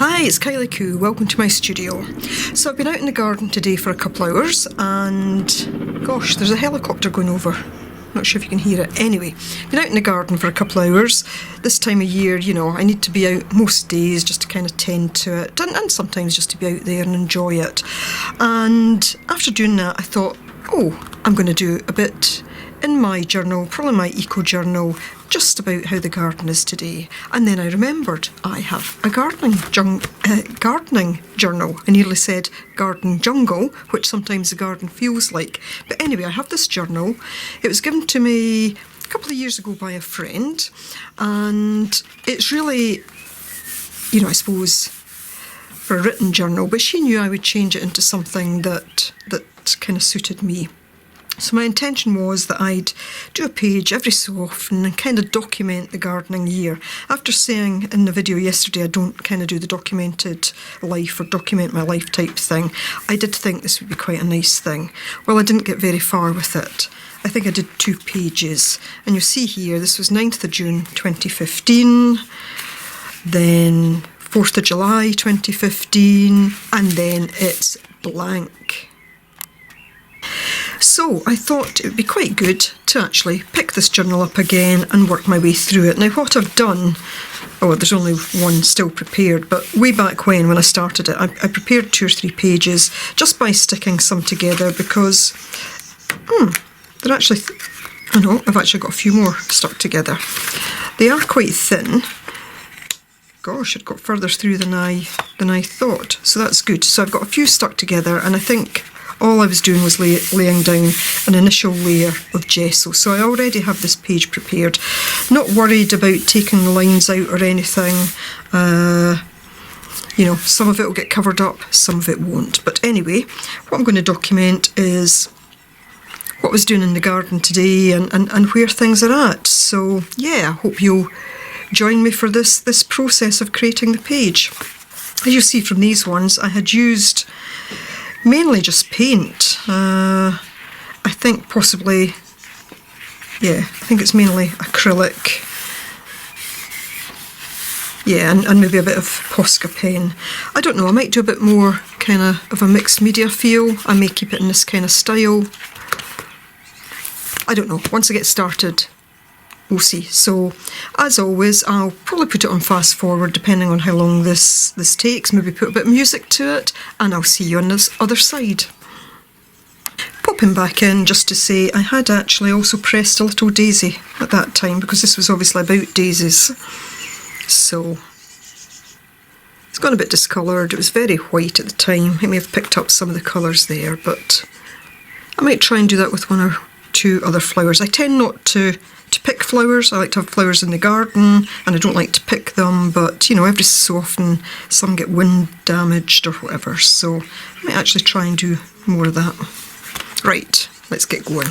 Hi, it's Kylie Koo. Welcome to my studio. So I've been out in the garden today for a couple hours and gosh, there's a helicopter going over. Not sure if you can hear it. Anyway, been out in the garden for a couple hours. This time of year, you know, I need to be out most days just to kind of tend to it and sometimes just to be out there and enjoy it. And after doing that, I thought, I'm going to do a bit in my journal, probably my eco journal, just about how the garden is today. And then I remembered I have a gardening journal. I nearly said garden jungle, which sometimes the garden feels like. But anyway, I have this journal. It was given to me a couple of years ago by a friend, and it's really, you know, I suppose for a written journal, but she knew I would change it into something that kind of suited me. So my intention was that I'd do a page every so often and kind of document the gardening year. After saying in the video yesterday I don't kind of do the documented life or document my life type thing, I did think this would be quite a nice thing. Well, I didn't get very far with it. I think I did 2 pages. And you'll see here, this was 9th of June 2015, then 4th of July 2015, and then it's blank. So I thought it would be quite good to actually pick this journal up again and work my way through it. Now what I've done, there's only one still prepared, but way back when I started it, I prepared 2 or 3 pages just by sticking some together because they're actually, I've actually got a few more stuck together. They are quite thin. Gosh, it got further through than I thought, so that's good. So I've got a few stuck together, and I think all I was doing was laying down an initial layer of gesso. So I already have this page prepared. Not worried about taking the lines out or anything. You know, some of it will get covered up, some of it won't. But anyway, what I'm going to document is what I was doing in the garden today and where things are at. So yeah, I hope you'll join me for this process of creating the page. As you see from these ones, I had used mainly just paint. I think possibly, I think it's mainly acrylic. Yeah, and maybe a bit of Posca pen. I don't know, I might do a bit more kind of a mixed media feel. I may keep it in this kind of style. I don't know, once I get started, we'll see. So, as always, I'll probably put it on fast forward depending on how long this takes, maybe put a bit of music to it, and I'll see you on this other side. Popping back in just to say I had actually also pressed a little daisy at that time because this was obviously about daisies. So, it's gone a bit discoloured. It was very white at the time. I may have picked up some of the colours there, but I might try and do that with 1 or 2 other flowers. I tend not to pick flowers. I like to have flowers in the garden and I don't like to pick them, but you know, every so often some get wind damaged or whatever, so I might actually try and do more of that. Right, let's get going.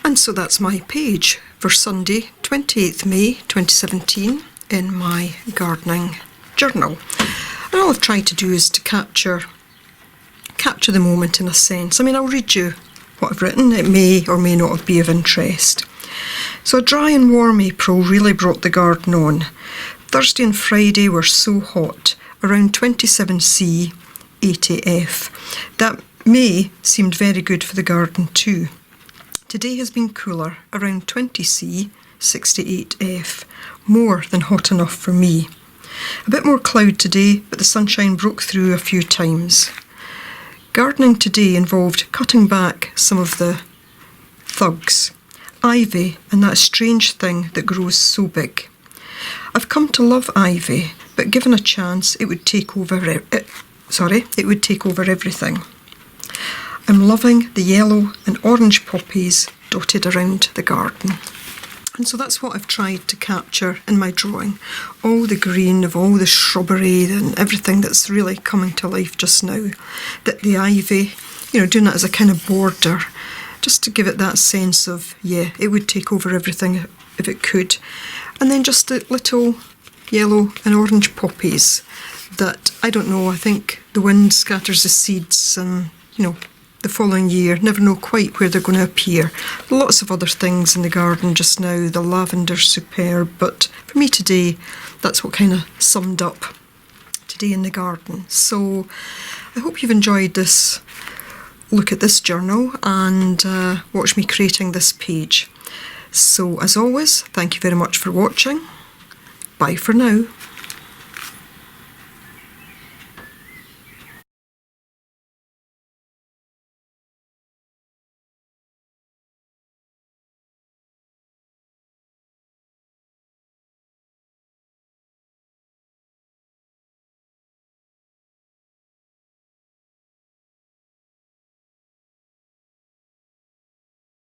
And so that's my page for Sunday, 28th May 2017 in my gardening journal. And all I've tried to do is to capture the moment in a sense. I mean, I'll read you what I've written. It may or may not be of interest. So a dry and warm April really brought the garden on. Thursday and Friday were so hot, around 27C, 80F. That May seemed very good for the garden too. Today has been cooler, around 20C, 68F, more than hot enough for me. A bit more cloud today, but the sunshine broke through a few times. Gardening today involved cutting back some of the thugs, ivy and that strange thing that grows so big. I've come to love ivy, but given a chance it would take over everything. I'm loving the yellow and orange poppies dotted around the garden. And so that's what I've tried to capture in my drawing. All the green of all the shrubbery and everything that's really coming to life just now. That the ivy, doing that as a kind of border, just to give it that sense of, yeah, it would take over everything if it could. And then just the little yellow and orange poppies that, I don't know, I think the wind scatters the seeds and, the following year, never know quite where they're going to appear. Lots of other things in the garden just now. The lavender's superb, but for me today, that's what kind of summed up today in the garden. So I hope you've enjoyed this look at this journal and watch me creating this page. So as always, thank you very much for watching. Bye for now.